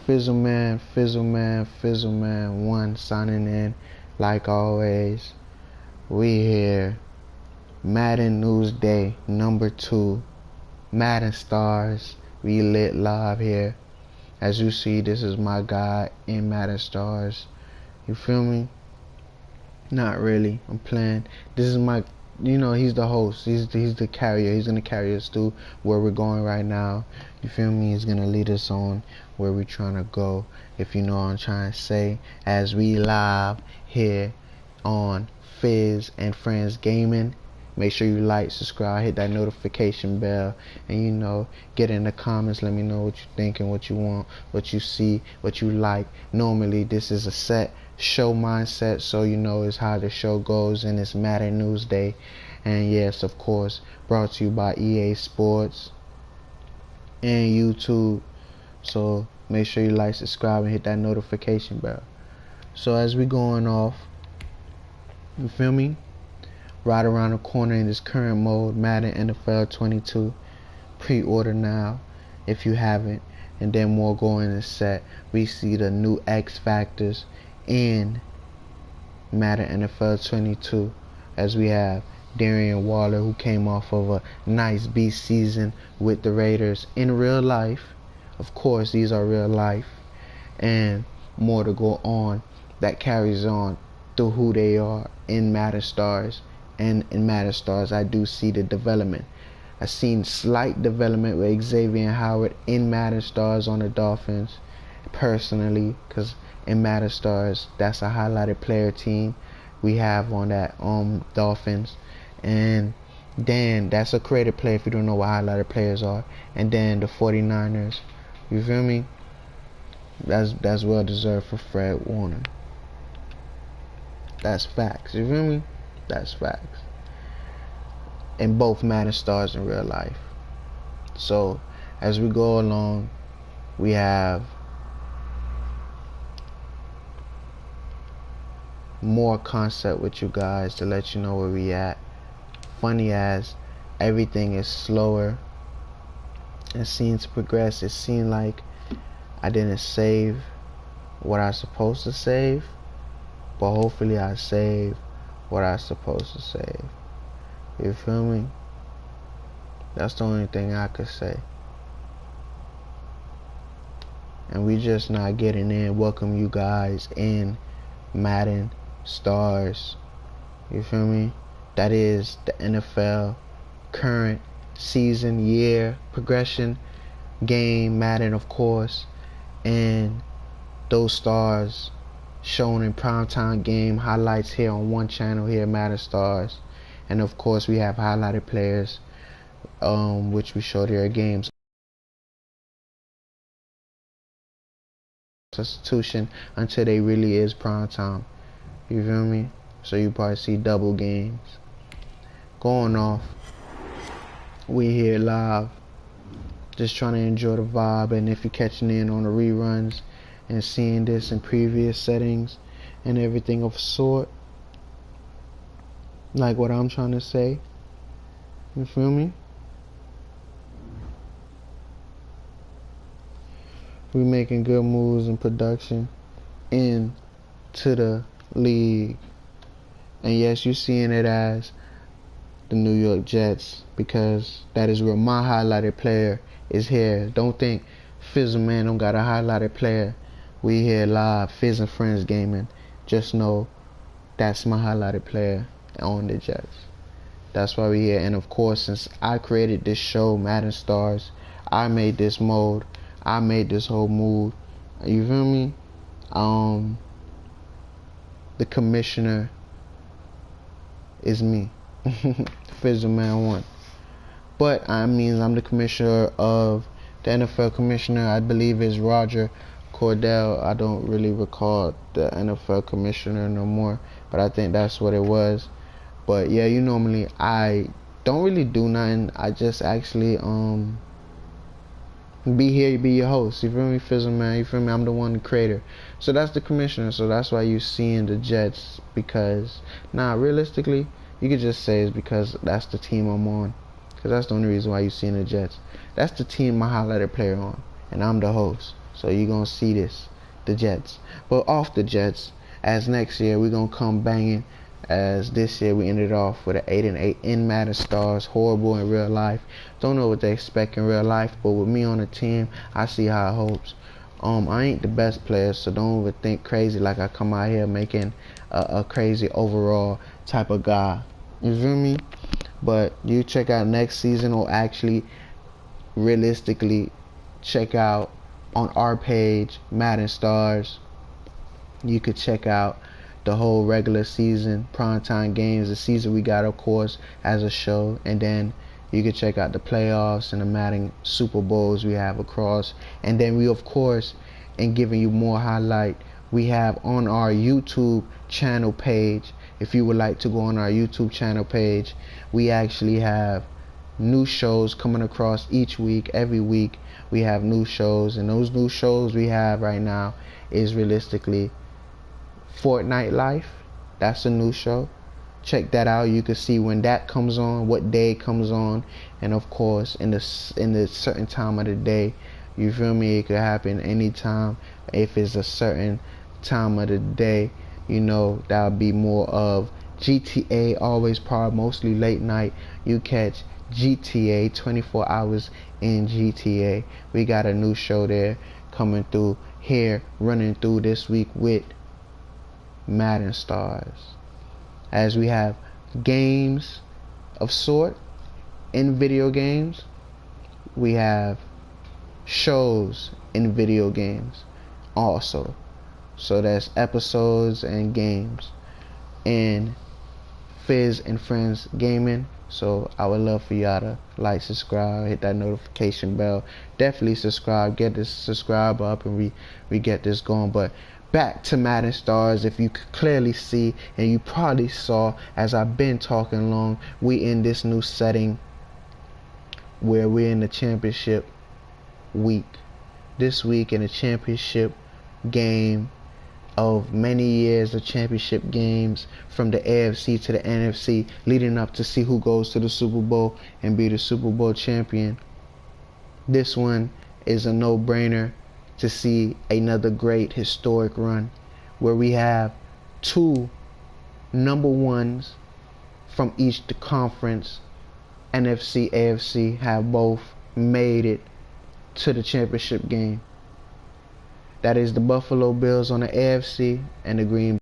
Fizzleman 1 signing in. Like always, we here. Madden News Day number 2. Madden Stars. We lit live here. As you see, this is my guy in Madden Stars. You feel me? Not really. I'm playing. This is my, he's the host. He's the carrier. He's gonna carry us through where we're going right now. You feel me? He's gonna lead us on where we're trying to go. If you know what I'm trying to say. As we live here on Fizz and Friends Gaming. Make sure you like, subscribe, hit that notification bell, and get in the comments. Let me know what you think and what you want, what you see, what you like. Normally, this is a set show mindset, so it's how the show goes, and it's Madden News Day. And yes, of course, brought to you by EA Sports and YouTube. So make sure you like, subscribe, and hit that notification bell. So as we going off, you feel me? Right around the corner in this current mode, Madden NFL 22. Pre-order now if you haven't. And then more going in the set. We see the new X Factors in Madden NFL 22. As we have Darren Waller, who came off of a nice beast season with the Raiders in real life. Of course, these are real life. And more to go on that carries on through who they are in Madden Stars. And in Madden Stars, I do see the development. I've seen slight development with Xavier Howard in Madden Stars on the Dolphins, personally, because in Madden Stars, that's a highlighted player team we have on that Dolphins. And then that's a creative player if you don't know what highlighted players are. And then the 49ers, you feel me? That's well deserved for Fred Warner. That's facts, you feel me? That's facts. In both Madden Stars in real life. So as we go along, we have more concept with you guys to let you know where we at. Funny as everything is slower and seems to progress. It seemed like I didn't save what I was supposed to save, but hopefully I saved what I was supposed to save. You feel me? That's the only thing I could say. And we just not getting in. Welcome you guys in Madden Stars. You feel me? That is the NFL current season, year, progression, game, Madden of course. And those stars shown in primetime game highlights here on one channel here, Madden Stars. And of course we have highlighted players, which we show their games substitution until they really is primetime. You feel me? So you probably see double games going off. We here live, just trying to enjoy the vibe. And if you're catching in on the reruns and seeing this in previous settings and everything of sort, like what I'm trying to say, you feel me? We making good moves in production into the league. And yes, you're seeing it as the New York Jets, because that is where my highlighted player is here. Don't think Fizzleman don't got a highlighted player. We here live, Fizz and Friends Gaming. Just know that's my highlighted player on the Jets. That's why we here. And of course, since I created this show, Madden Stars, I made this mode, I made this whole mood. You feel me? The commissioner is me. Fizzleman 1. But I mean, I'm the commissioner of the NFL commissioner. I believe is Roger Cordell. I don't really recall the NFL commissioner no more, but I think that's what it was. But yeah, normally I don't really do nothing. I just actually be here, be your host. You feel me, Fizzleman? You feel me? I'm the one, the creator. So that's the commissioner. So that's why you seeing the Jets. Because realistically, you could just say it's because that's the team I'm on. Because that's the only reason why you seeing the Jets. That's the team my highlighted player on, and I'm the host. So you're going to see this, the Jets. But off the Jets, as next year, we're going to come banging. As this year, we ended off with an 8-8 in Madden Stars. Horrible in real life. Don't know what they expect in real life, but with me on the team, I see high hopes. I ain't the best player, so don't even think crazy like I come out here making a crazy overall type of guy. You feel me? But you check out next season, or actually realistically check out on our page, Madden Stars. You could check out the whole regular season, primetime games, the season we got, of course, as a show, and then you can check out the playoffs and the Madden Super Bowls we have across. And then we, of course, in giving you more highlight, we have on our YouTube channel page. If you would like to go on our YouTube channel page, we actually have new shows coming across each week. Every week we have new shows, and those new shows we have right now is realistically Fortnite Life. That's a new show. Check that out. You can see when that comes on, what day it comes on, and of course in the certain time of the day. You feel me? It could happen anytime. If it's a certain time of the day, you know, that'll be more of GTA, always probably mostly late night. You catch GTA 24 hours in GTA. We got a new show there coming through here, running through this week with Madden Stars. As we have games of sort in video games, we have shows in video games also. So that's episodes and games in Fizz and Friends Gaming. So I would love for y'all to like, subscribe, hit that notification bell. Definitely subscribe, get this subscribe up, and we get this going. But back to Madden Stars. If you could clearly see, and you probably saw as I've been talking long, we in this new setting where we're in the championship week. This week in the championship game of many years of championship games, from the AFC to the NFC, leading up to see who goes to the Super Bowl and be the Super Bowl champion. This one is a no-brainer to see another great historic run where we have two number ones from each the conference, NFC, AFC, have both made it to the championship game. That is the Buffalo Bills on the AFC and the Green Bay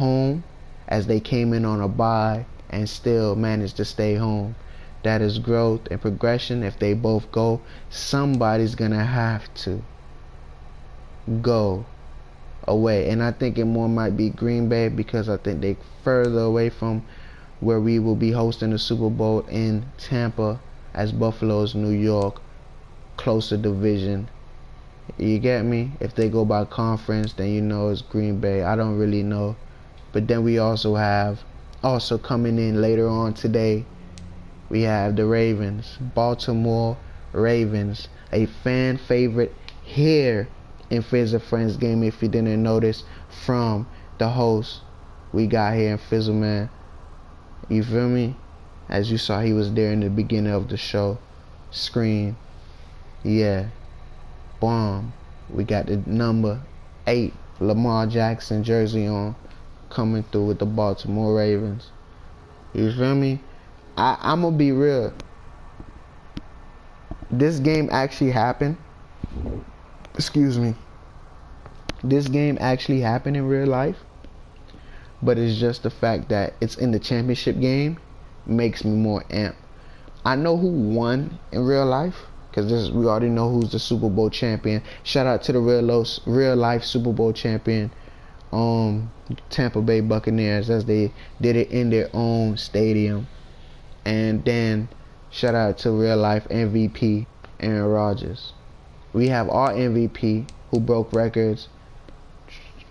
home, as they came in on a bye and still managed to stay home. That is growth and progression. If they both go, somebody's gonna have to go away, and I think it more might be Green Bay, because I think they further away from where we will be hosting the Super Bowl in Tampa, as Buffalo's New York, closer division. You get me? If they go by conference, then you know it's Green Bay. I don't really know. But then we also have, coming in later on today, we have the Ravens, Baltimore Ravens, a fan favorite here in Fizz and Friends Game. If you didn't notice, from the host we got here in Fizzle, man. You feel me? As you saw, he was there in the beginning of the show. Screen. Yeah. Bomb. We got the number 8 Lamar Jackson jersey on, coming through with the Baltimore Ravens. You feel me? I'm gonna be real. This game actually happened. Excuse me. This game actually happened in real life, but it's just the fact that it's in the championship game makes me more amped. I know who won in real life, because we already know who's the Super Bowl champion. Shout out to the real life Super Bowl champion, Tampa Bay Buccaneers, as they did it in their own stadium. And then shout out to real life MVP Aaron Rodgers. We have our MVP who broke records,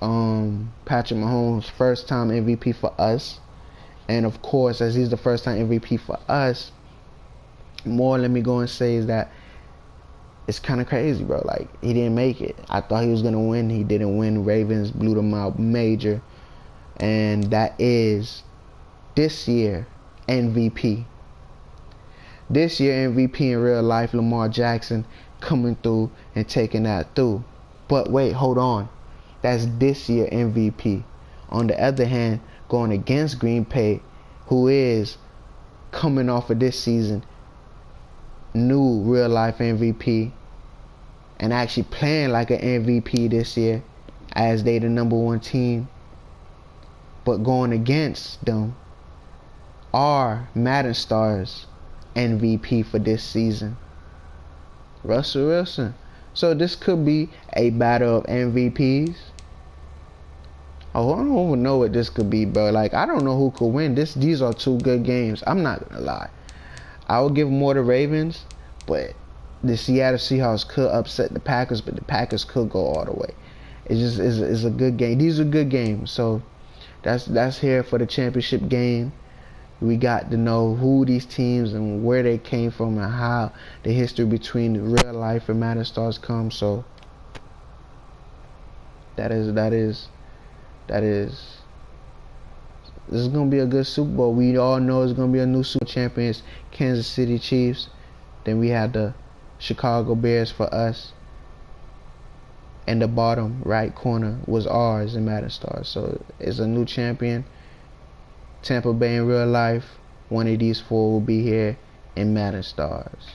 Patrick Mahomes, first time MVP for us. And of course, as he's the first time MVP for us, more let me go and say is that it's kind of crazy, bro. Like, he didn't make it. I thought he was going to win. He didn't win. Ravens blew them out major. And that is this year MVP. This year MVP in real life, Lamar Jackson coming through and taking that through. But wait, hold on. That's this year MVP. On the other hand, going against Green Bay, who is coming off of this season, new real life MVP, and actually playing like an MVP this year as they the #1 team. But going against them are Madden Stars MVP for this season, Russell Wilson. So this could be a battle of MVPs. Oh, I don't even know what this could be, bro. Like, I don't know who could win. These are two good games. I'm not gonna lie. I would give more to Ravens, but the Seattle Seahawks could upset the Packers, but the Packers could go all the way. It just is a good game. These are good games. So that's here for the championship game. We got to know who these teams and where they came from and how the history between the real life and Madden Stars come. So that is this is gonna be a good Super Bowl. We all know it's gonna be a new Super champions, Kansas City Chiefs. Then we had the Chicago Bears for us, and the bottom right corner was ours in Madden Stars. So it's a new champion. Tampa Bay in real life. One of these four will be here in Madden Stars.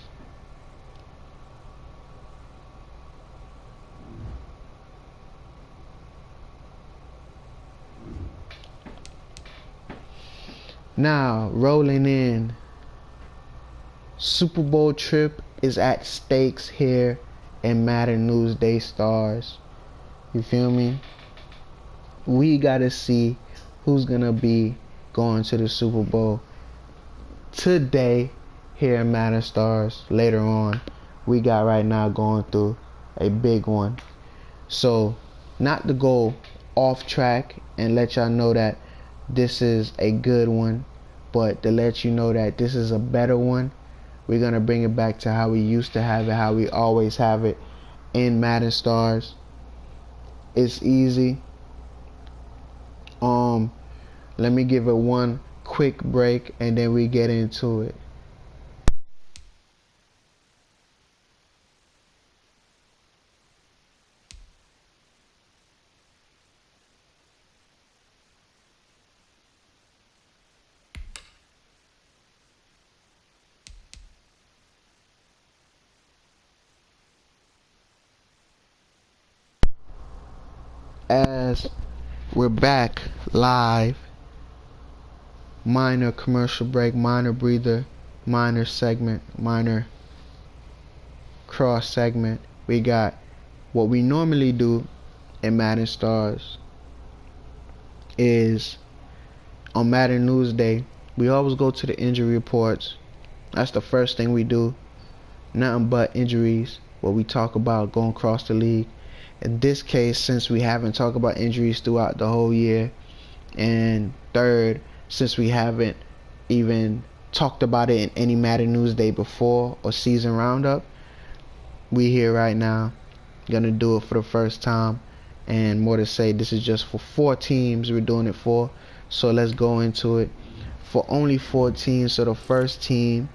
Now, rolling in. Super Bowl trip is at stakes here in Madden Newsday Stars. You feel me? We gotta see who's gonna be going to the Super Bowl today here in Madden Stars. Later on, we got right now going through a big one. So, not to go off track and let y'all know that this is a good one, but to let you know that this is a better one. We're going to bring it back to how we used to have it, how we always have it in Madden Stars. It's easy. Let me give it one quick break and then we get into it. As we're back live, minor commercial break, minor breather, minor segment, minor cross segment. We got what we normally do in Madden Stars is on Madden Newsday, we always go to the injury reports. That's the first thing we do. Nothing but injuries, what we talk about going across the league. In this case, since we haven't talked about injuries throughout the whole year, and third, since we haven't even talked about it in any Madden Newsday before or season roundup, we here right now, gonna do it for the first time. And more to say, this is just for 4 teams we're doing it for. So let's go into it. For only 4 teams, so the first team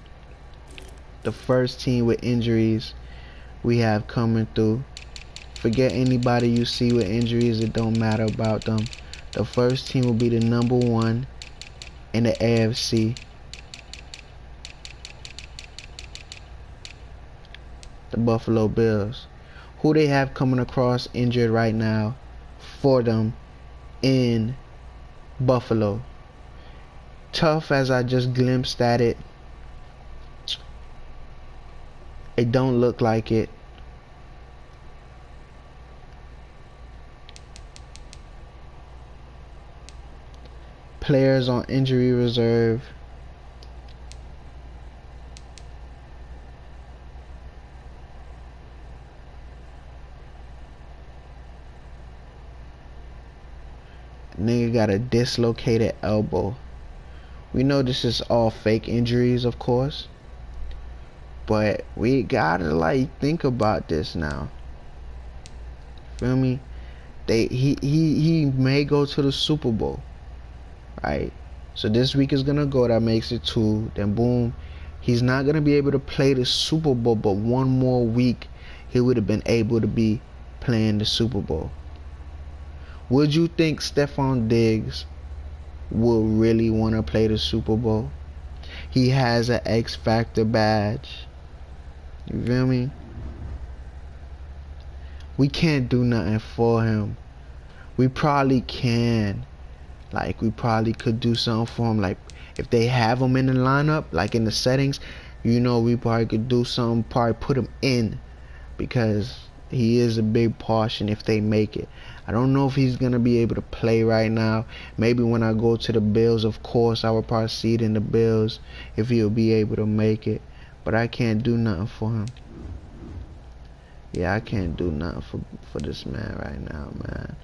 with injuries we have coming through. Forget anybody you see with injuries, it don't matter about them. The first team will be the #1 in the AFC. The Buffalo Bills. Who they have coming across injured right now for them in Buffalo. Tough as I just glimpsed at it. It don't look like it. Players on injury reserve. Nigga got a dislocated elbow. We know this is all fake injuries, of course, but we gotta like think about this now. Feel me? He may go to the Super Bowl. Right, so this week is gonna go. That makes it 2. Then boom, He's not going to be able to play the Super Bowl, but one more week, he would have been able to be playing the Super Bowl. Would you think Stephon Diggs will really want to play the Super Bowl? He has an X Factor badge. You feel me? We can't do nothing for him. We probably can. Like, we probably could do something for him. Like, if they have him in the lineup, like in the settings, you know, we probably could do something, probably put him in, because he is a big portion if they make it. I don't know if he's going to be able to play right now. Maybe when I go to the Bills, of course, I will probably see it in the Bills if he'll be able to make it. But I can't do nothing for him. Yeah, I can't do nothing for this man right now, man.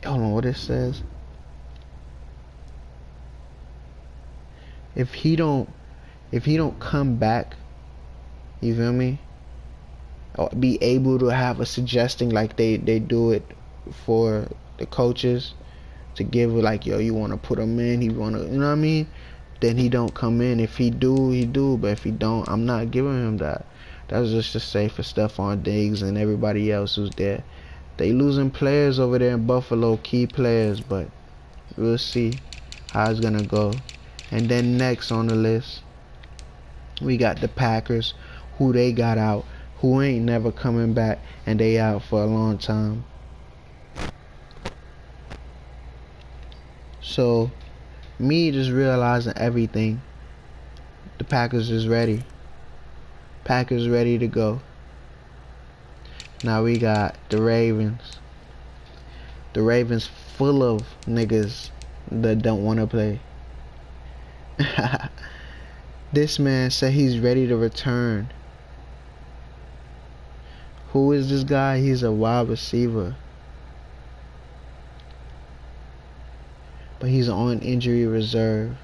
Hold on, what it says? If he don't come back, you feel me? Or be able to have a suggesting like they do it for the coaches to give it, like, yo, you want to put him in, he want to, you know what I mean? Then he don't come in. If he do, he do. But if he don't, I'm not giving him that. That's just to say for Stephon Diggs and everybody else who's there. They losing players over there in Buffalo, key players, but we'll see how it's gonna go. And then next on the list, we got the Packers, who they got out, who ain't never coming back, and they out for a long time. So, me just realizing everything, the Packers is ready. Packers ready to go. Now we got the Ravens. The Ravens full of niggas that don't want to play. This man said he's ready to return. Who is this guy? He's a wide receiver. But he's on injury reserve.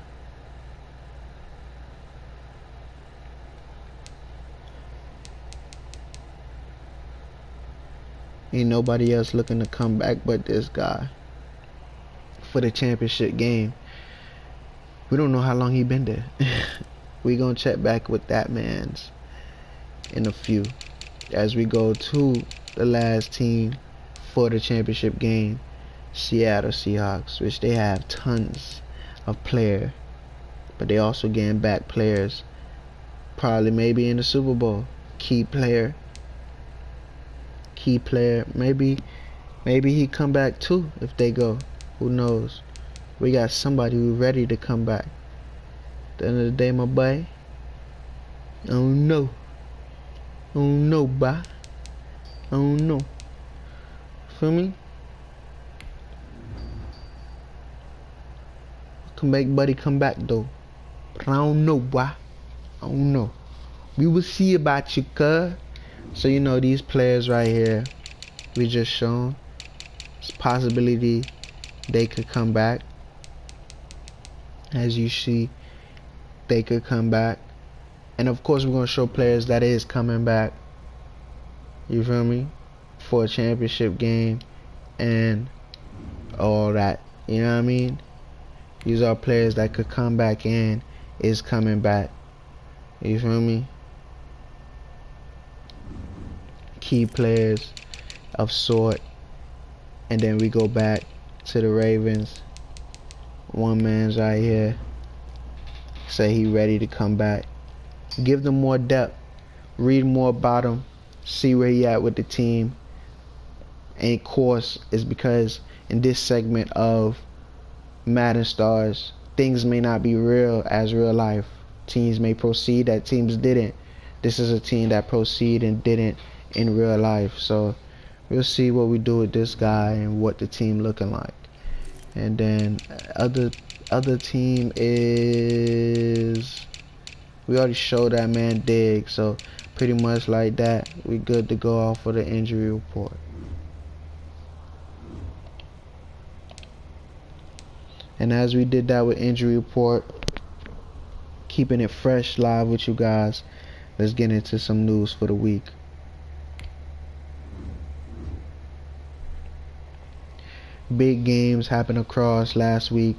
Ain't nobody else looking to come back but this guy for the championship game. We don't know how long he been there. We gonna check back with that man's in a few as we go to the last team for the championship game, Seattle Seahawks, which they have tons of players, but they also getting back players, probably maybe in the Super Bowl. Key player, maybe he come back too if they go. Who knows? We got somebody who ready to come back. At the end of the day, my boy, I don't know, bye. I don't know. Feel me? Come back, buddy, come back though. But I don't know, boy. I don't know. We will see about you, cuz. So, you know, these players right here, we just shown, it's a possibility they could come back. As you see, they could come back. And of course, we're going to show players that is coming back. You feel me? For a championship game and all that. You know what I mean? These are players that could come back and is coming back. You feel me? Key players of sort. And then we go back to the Ravens. One man's right here. Say he ready to come back. Give them more depth. Read more about him. See where he at with the team. And of course, it's because in this segment of Madden Stars, things may not be real as real life. Teams may proceed that teams didn't. This is a team that proceeded and didn't in real life. So we'll see what we do with this guy and what the team looking like. And then other team is, we already showed that man Diggs, so pretty much like that, we good to go off for the injury report. And as we did that with injury report, keeping it fresh live with you guys, let's get into some news for the week. Big games happened across last week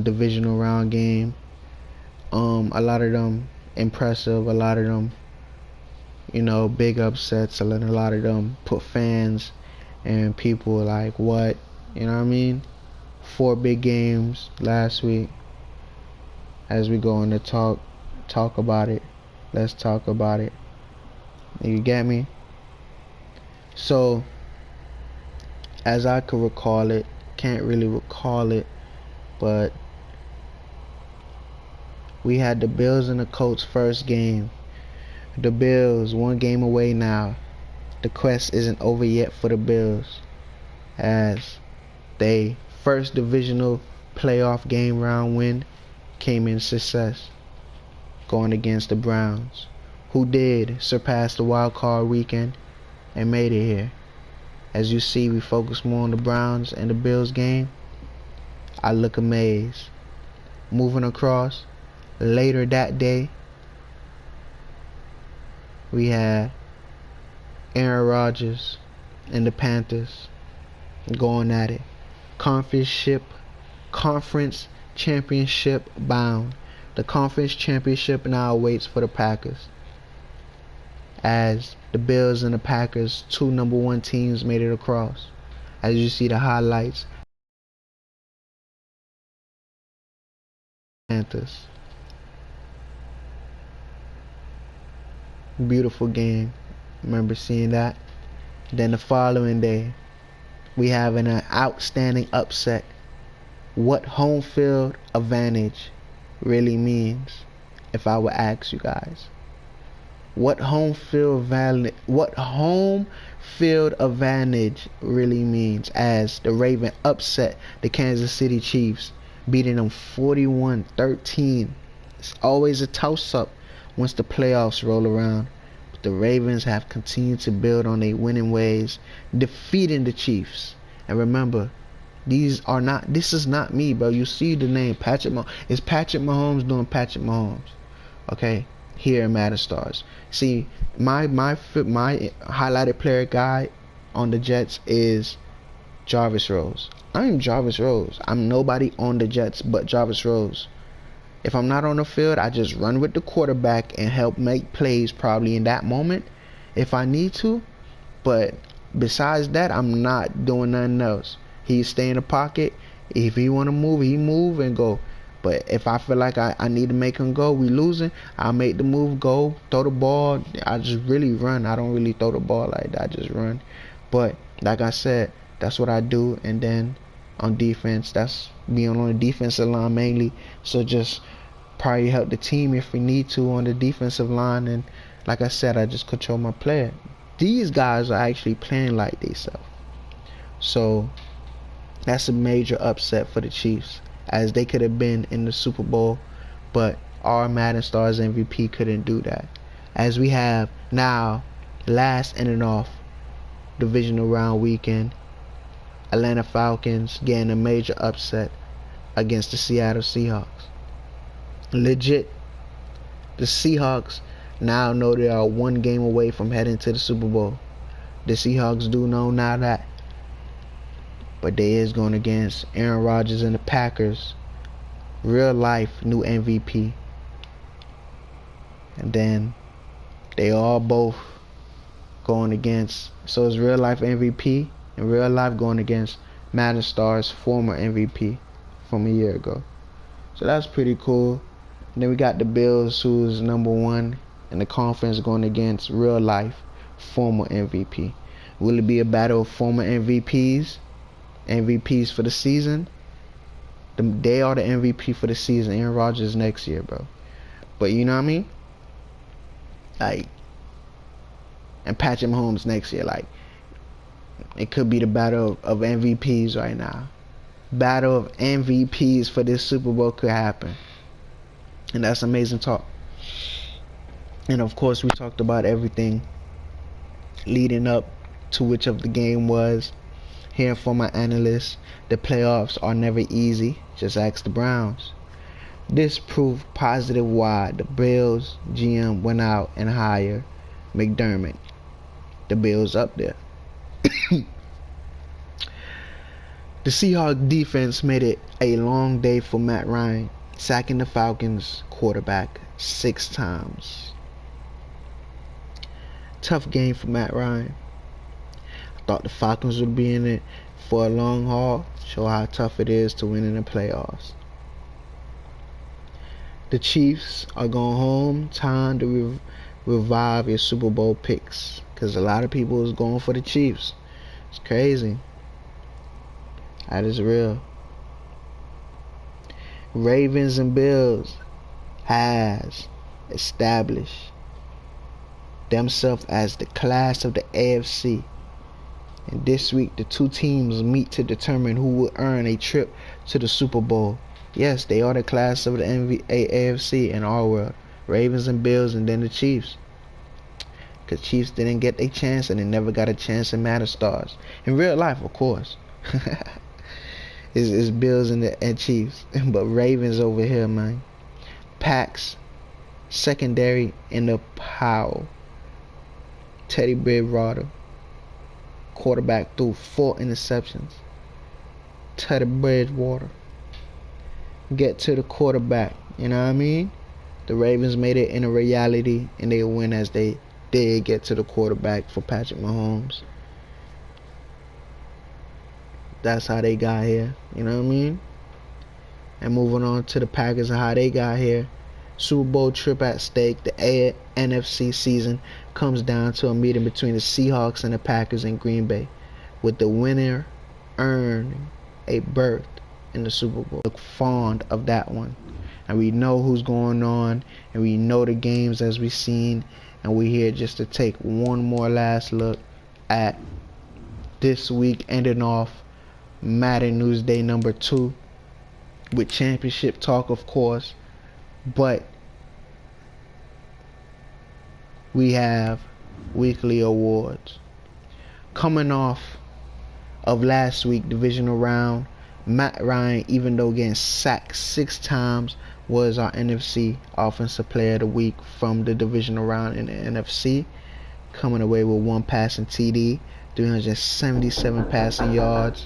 divisional round game. A lot of them impressive, a lot of them, big upsets, a lot of them put fans and people like, what, you know what I mean? 4 big games last week. As we go on to talk about it, let's talk about it. You get me? So, as I could recall it, can't really recall it, but we had the Bills and the Colts first game. The Bills 1 game away now. The quest isn't over yet for the Bills, as they first divisional playoff game round win came in success, going against the Browns, who did surpass the wild card weekend and made it here. As you see, we focus more on the Browns and the Bills game. I look amazed. Moving across, later that day, we had Aaron Rodgers and the Panthers going at it. Conference championship bound. The conference championship now awaits for the Packers, as the Bills and the Packers, 2 number 1 teams, made it across. As you see the highlights, Panthers. Beautiful game. Remember seeing that? Then the following day, we have an outstanding upset. What home field advantage really means, if I would ask you guys. What home field advantage really means, as the Ravens upset the Kansas City Chiefs, beating them 41-13. It's always a toss-up once the playoffs roll around. But the Ravens have continued to build on their winning ways, defeating the Chiefs. And remember, this is not me, bro. You see the name Patrick Mahomes. It's Patrick Mahomes doing Patrick Mahomes. Okay? Here in Madden Stars. See, my highlighted player guy on the Jets is Jarvis Rose. I'm Jarvis Rose. I'm nobody on the Jets but Jarvis Rose. If I'm not on the field, I just run with the quarterback and help make plays probably in that moment if I need to. But besides that, I'm not doing nothing else. He stay in the pocket. If he want to move, he move and go. But if I feel like I need to make him go, we losing, I'll make the move, go, throw the ball. I just really run. I don't really throw the ball like that. I just run. But like I said, that's what I do. And then on defense, that's being on the defensive line mainly. So just probably help the team if we need to on the defensive line. And like I said, I just control my player. These guys are actually playing like themselves. So that's a major upset for the Chiefs, as they could have been in the Super Bowl, but our Madden Stars MVP couldn't do that. As we have now, last in and off divisional round weekend, Atlanta Falcons getting a major upset against the Seattle Seahawks. Legit, the Seahawks now know they are 1 game away from heading to the Super Bowl. The Seahawks do know now that. But they is going against Aaron Rodgers and the Packers. Real life new MVP. And then they all both going against. So it's real life MVP and real life going against Madden Stars former MVP from a year ago. So that's pretty cool. And then we got the Bills, who's number 1 in the conference, going against real life former MVP. Will it be a battle of former MVPs for the season? They are the MVP for the season. Aaron Rodgers next year, bro. But you know what I mean? Like, and Patrick Mahomes next year. Like, it could be the battle of MVPs right now. Battle of MVPs for this Super Bowl could happen. And that's amazing talk. And of course, we talked about everything leading up to which of the game was. Hearing from my analysts, the playoffs are never easy. Just ask the Browns. This proved positive why the Bills GM went out and hired McDermott. The Bills up there. The Seahawks defense made it a long day for Matt Ryan, sacking the Falcons quarterback 6 times. Tough game for Matt Ryan. I thought the Falcons would be in it for a long haul, show how tough it is to win in the playoffs. The Chiefs are going home. Time to revive your Super Bowl picks, because a lot of people is going for the Chiefs. It's crazy. That is real. Ravens and Bills has established themselves as the class of the AFC. And this week, the two teams meet to determine who will earn a trip to the Super Bowl. Yes, they are the class of the AFC in our world. Ravens and Bills, and then the Chiefs. Because Chiefs didn't get a chance, and they never got a chance in Madden Stars. In real life, of course. It's Bills and Chiefs. But Ravens over here, man. Packs, secondary in the Powell. Teddy Bridgewater. Quarterback threw 4 interceptions. Teddy Bridgewater. Get to the quarterback. You know what I mean? The Ravens made it in a reality, and they win as they did get to the quarterback for Patrick Mahomes. That's how they got here. You know what I mean? And moving on to the Packers and how they got here. Super Bowl trip at stake. The NFC season comes down to a meeting between the Seahawks and the Packers in Green Bay, with the winner earning a berth in the Super Bowl. Look fond of that one. And we know who's going on, and we know the games as we've seen, and we're here just to take one more last look at this week, ending off Madden News Day number 2 with championship talk, of course, but we have weekly awards. Coming off of last week divisional round, Matt Ryan, even though getting sacked 6 times, was our NFC Offensive Player of the Week from the divisional round in the NFC, coming away with 1 passing TD, 377 passing yards.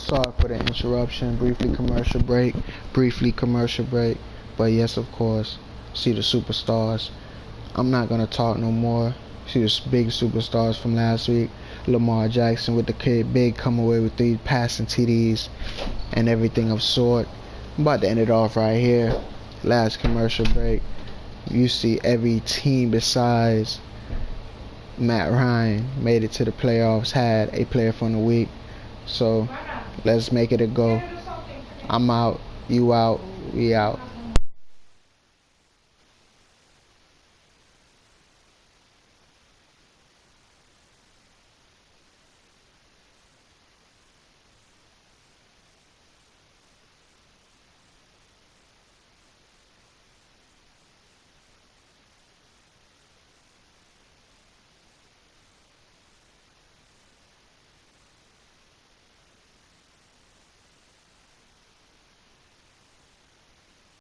Sorry for the interruption. Briefly commercial break. But yes, of course, see the superstars. I'm not gonna talk no more. See the big superstars from last week. Lamar Jackson with the kid big come away with 3 passing TDs and everything of sort. I'm about to end it off right here. Last commercial break. You see every team besides Matt Ryan made it to the playoffs, had a player from the week. So let's make it a go. I'm out, you out, we out.